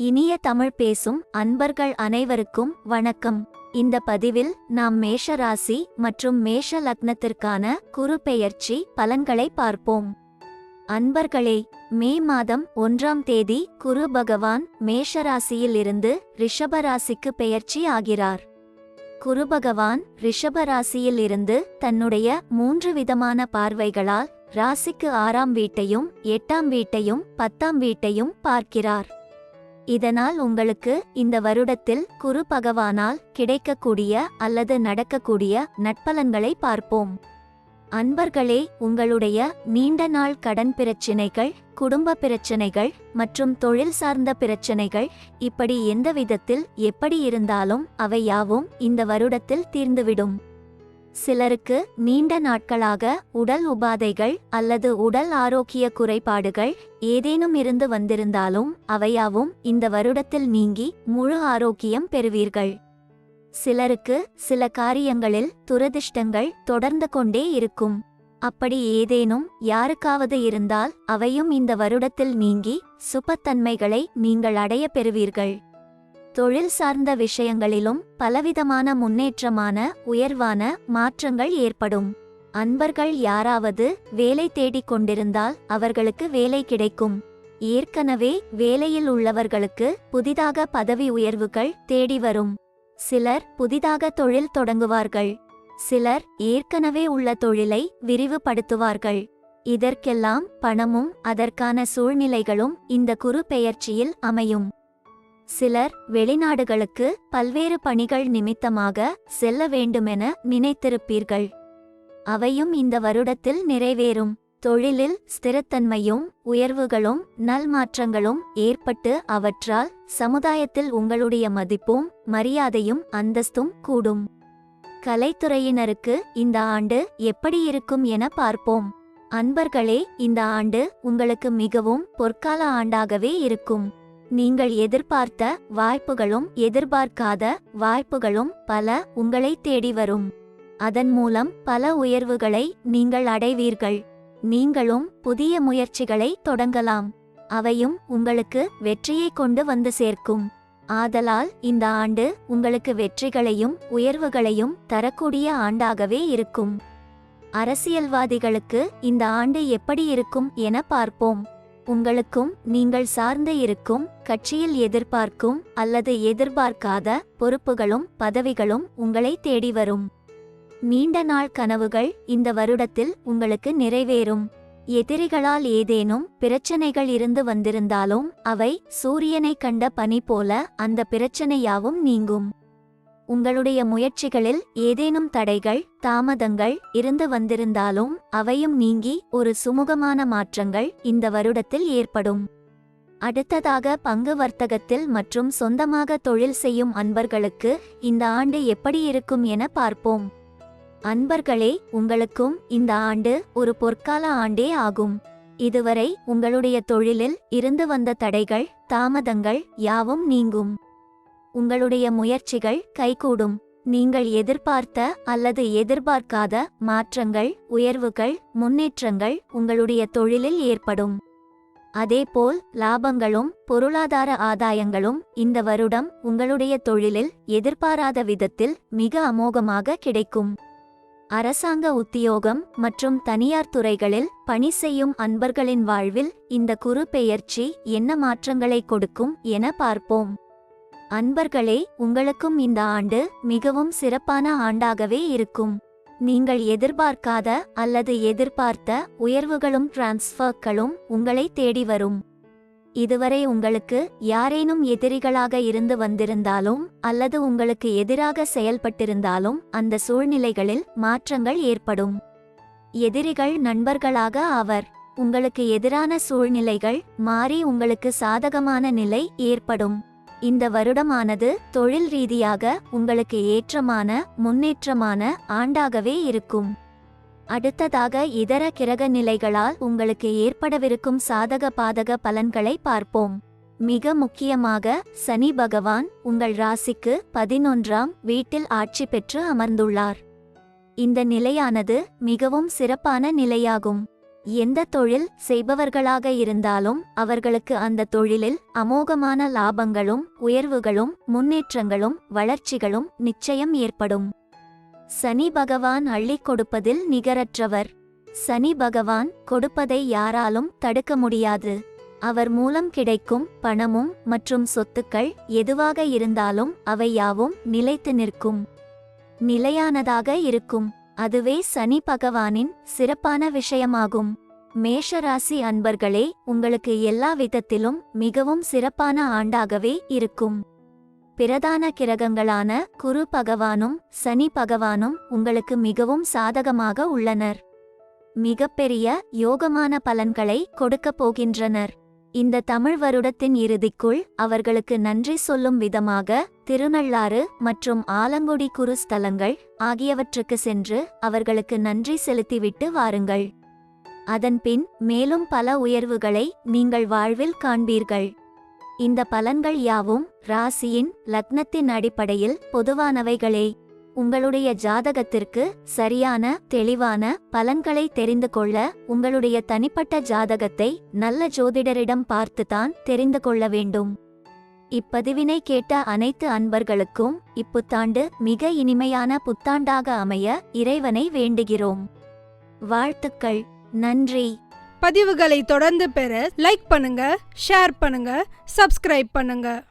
இனிய தமிழ் பேசும் அன்பர்கள் அனைவருக்கும் வணக்கம். இந்த பதிவில் நாம் மேஷ ராசி மற்றும் மேஷ லக்னத்திற்கான குரு பெயர்ச்சி பலன்களை பார்ப்போம். அன்பர்களே, மே மாதம் 1ஆம் தேதி குரு பகவான் மேஷ ராசியில் இருந்து ரிஷப ராசிக்கு பெயர்ச்சி ஆகிறார். குரு பகவான் ரிஷப ராசியில் இருந்து தன்னுடைய 3 விதமான பார்வைகளால் ராசிக்கு 6ஆம் வீட்டையும் 8ஆம் வீட்டையும் 10ஆம் வீட்டையும் பார்க்கிறார். இதனால் உங்களுக்கு இந்த வருடத்தில் குரு பகவானால் கிடைக்கக்கூடிய அல்லது நடக்கக்கூடிய நற்பலன்களை பார்ப்போம். அன்பர்களே, உங்களுடைய நீண்ட நாள் கடன் பிரச்சினைகள், குடும்ப பிரச்சினைகள் மற்றும் தொழில் சார்ந்த பிரச்சினைகள், இப்படி எந்த விதத்தில் எப்படி இருந்தாலும் அவை யாவும் இந்த வருடத்தில் தீர்ந்துவிடும். சிலருக்கு நீண்ட நாட்களாக உடல் உபாதைகள் அல்லது உடல் ஆரோக்கிய குறைபாடுகள் ஏதேனும் இருந்து வந்திருந்தாலும் அவையாவும் இந்த வருடத்தில் நீங்கி முழு ஆரோக்கியம் பெறுவீர்கள். சிலருக்கு சில காரியங்களில் துரதிர்ஷ்டங்கள் தொடர்ந்து கொண்டே இருக்கும். அப்படி ஏதேனும் யாருக்காவது இருந்தால் அவையும் இந்த வருடத்தில் நீங்கி சுபத்தன்மைகளை நீங்கள் அடைய பெறுவீர்கள். தொழில் சார்ந்த விஷயங்களிலும் பலவிதமான முன்னேற்றமான உயர்வான மாற்றங்கள் ஏற்படும். அன்பர்கள் யாராவது வேலை தேடிக் கொண்டிருந்தால் அவர்களுக்கு வேலை கிடைக்கும். ஏற்கனவே வேலையில் உள்ளவர்களுக்கு புதிதாக பதவி உயர்வுகள் தேடி வரும். சிலர் புதிதாக தொழில் தொடங்குவார்கள். சிலர் ஏற்கனவே உள்ள தொழிலை விரிவுபடுத்துவார்கள். இதற்கெல்லாம் பணமும் அதற்கான சூழ்நிலைகளும் இந்த குரு பெயர்ச்சியில் அமையும். சிலர் வெளிநாடுகளுக்கு பல்வேறு பணிகள் நிமித்தமாக செல்ல வேண்டுமென நினைத்திருப்பீர்கள். அவையும் இந்த வருடத்தில் நிறைவேறும். தொழிலில் ஸ்திரத்தன்மையும் உயர்வுகளும் நல்மாற்றங்களும் ஏற்பட்டு அவற்றால் சமுதாயத்தில் உங்களுடைய மதிப்பும் மரியாதையும் அந்தஸ்தும் கூடும். கலைத்துறையினருக்கு இந்த ஆண்டு எப்படி இருக்கும் என பார்ப்போம். அன்பர்களே, இந்த ஆண்டு உங்களுக்கு மிகவும் பொற்கால ஆண்டாகவே இருக்கும். நீங்கள் எதிர்பார்த்த வாய்ப்புகளும் எதிர்பார்க்காத வாய்ப்புகளும் பல உங்களை தேடி வரும். அதன் மூலம் பல உயர்வுகளை நீங்கள் அடைவீர்கள். நீங்களும் புதிய முயற்சிகளை தொடங்கலாம். அவையும் உங்களுக்கு வெற்றியை கொண்டு வந்து சேர்க்கும். ஆதலால் இந்த ஆண்டு உங்களுக்கு வெற்றிகளையும் உயர்வுகளையும் தரக்கூடிய ஆண்டாகவே இருக்கும். அரசியல்வாதிகளுக்கு இந்த ஆண்டு எப்படி இருக்கும் என பார்ப்போம். உங்களுக்கும் நீங்கள் சார்ந்து இருக்கும் கட்சியில் எதிர்பார்க்கும் அல்லது எதிர்பார்க்காத பொறுப்புகளும் பதவிகளும் உங்களை தேடி வரும். நீண்ட நாள் கனவுகள் இந்த வருடத்தில் உங்களுக்கு நிறைவேறும். எதிரிகளால் ஏதேனும் பிரச்சனைகள் இருந்து வந்திருந்தாலும் அவை சூரியனை கண்ட பனி போல அந்த பிரச்சனையாவும் நீங்கும். உங்களுடைய முயற்சிகளில் ஏதேனும் தடைகள் தாமதங்கள் இருந்து வந்திருந்தாலும் அவையும் நீங்கி ஒரு சுமூகமான மாற்றங்கள் இந்த வருடத்தில் ஏற்படும். அடுத்ததாக பங்கு வர்த்தகத்தில் மற்றும் சொந்தமாக தொழில் செய்யும் அன்பர்களுக்கு இந்த ஆண்டு எப்படி இருக்கும் என பார்ப்போம். அன்பர்களே, உங்களுக்கும் இந்த ஆண்டு ஒரு பொற்கால ஆண்டே ஆகும். இதுவரை உங்களுடைய தொழிலில் இருந்து வந்த தடைகள் தாமதங்கள் யாவும் நீங்கும். உங்களுடைய முயற்சிகள் கைகூடும். நீங்கள் எதிர்பார்த்த அல்லது எதிர்பார்க்காத மாற்றங்கள் உயர்வுகள் முன்னேற்றங்கள் உங்களுடைய தொழிலில் ஏற்படும். அதேபோல் லாபங்களும் பொருளாதார ஆதாயங்களும் இந்த வருடம் உங்களுடைய தொழிலில் எதிர்பாராத விதத்தில் மிக அமோகமாக கிடைக்கும். அரசாங்க உத்தியோகம் மற்றும் தனியார் துறைகளில் பணி செய்யும் அன்பர்களின் வாழ்வில் இந்த குரு பெயர்ச்சி என்ன மாற்றங்களை கொடுக்கும் என பார்ப்போம். அன்பர்களே, உங்களுக்கும் இந்த ஆண்டு மிகவும் சிறப்பான ஆண்டாகவே இருக்கும். நீங்கள் எதிர்பார்க்காத அல்லது எதிர்பார்த்த உயர்வுகளும் டிரான்ஸ்ஃபர்களும் உங்களை தேடி வரும். இதுவரை உங்களுக்கு யாரேனும் எதிரிகளாக இருந்து வந்திருந்தாலும் அல்லது உங்களுக்கு எதிராக செயல்பட்டிருந்தாலும் அந்த சூழ்நிலைகளில் மாற்றங்கள் ஏற்படும். எதிரிகள் நண்பர்களாக ஆவர். உங்களுக்கு எதிரான சூழ்நிலைகள் மாறி உங்களுக்கு சாதகமான நிலை ஏற்படும். இந்த வருடமானது தொழில் ரீதியாக உங்களுக்கு ஏற்றமான முன்னேற்றமான ஆண்டாகவே இருக்கும். அடுத்ததாக இதர கிரக நிலைகளால் உங்களுக்கு ஏற்படவிருக்கும் சாதக பாதக பலன்களை பார்ப்போம். மிக முக்கியமாக சனி பகவான் உங்கள் ராசிக்கு 11ஆம் வீட்டில் ஆட்சி பெற்று அமர்ந்துள்ளார். இந்த நிலையானது மிகவும் சிறப்பான நிலையாகும். எந்த தொழில் செய்பவர்களாக இருந்தாலும் அவர்களுக்கு அந்த தொழிலில் அமோகமான லாபங்களும் உயர்வுகளும் முன்னேற்றங்களும் வளர்ச்சிகளும் நிச்சயம் ஏற்படும். சனி பகவான் அள்ளிக் கொடுப்பதில் நிகரற்றவர். சனி பகவான் கொடுப்பதை யாராலும் தடுக்க முடியாது. அவர் மூலம் கிடைக்கும் பணமும் மற்றும் சொத்துக்கள் எதுவாக இருந்தாலும் அவை யாவும் நிலைத்து நிற்கும், நிலையானதாக இருக்கும். அதுவே சனி பகவானின் சிறப்பான விஷயமாகும். மேஷராசி அன்பர்களே, உங்களுக்கு எல்லா விதத்திலும் மிகவும் சிறப்பான ஆண்டாகவே இருக்கும். பிரதான கிரகங்களான குரு பகவானும் சனி பகவானும் உங்களுக்கு மிகவும் சாதகமாக உள்ளனர். மிகப்பெரிய யோகமான பலன்களை கொடுக்கப் போகின்றனர். இந்த தமிழ் வருடத்தின் இறுதிக்குள் அவர்களுக்கு நன்றி சொல்லும் விதமாக திருநள்ளாறு மற்றும் ஆலங்குடி குரு ஸ்தலங்கள் ஆகியவற்றுக்கு சென்று அவர்களுக்கு நன்றி செலுத்திவிட்டு வாருங்கள். அதன்பின் மேலும் பல உயர்வுகளை நீங்கள் வாழ்வில் காண்பீர்கள். இந்த பலன்கள் யாவும் ராசியின் லக்னத்தின் அடிப்படையில் பொதுவானவைகளே. உங்களுடைய ஜாதகத்திற்கு சரியான தெளிவான பலன்களை தெரிந்து கொள்ள உங்களுடைய தனிப்பட்ட ஜாதகத்தை நல்ல ஜோதிடரிடம் பார்த்துதான் தெரிந்து கொள்ள வேண்டும். இப்பதிவினை கேட்ட அனைத்து அன்பர்களுக்கும் இப்புத்தாண்டு மிக இனிமையான புத்தாண்டாக அமைய இறைவனை வேண்டுகிறோம். வாழ்த்துக்கள். நன்றி. பதிவுகளை தொடர்ந்து பெற லைக் பண்ணுங்க, ஷேர் பண்ணுங்க, சப்ஸ்கிரைப் பண்ணுங்க.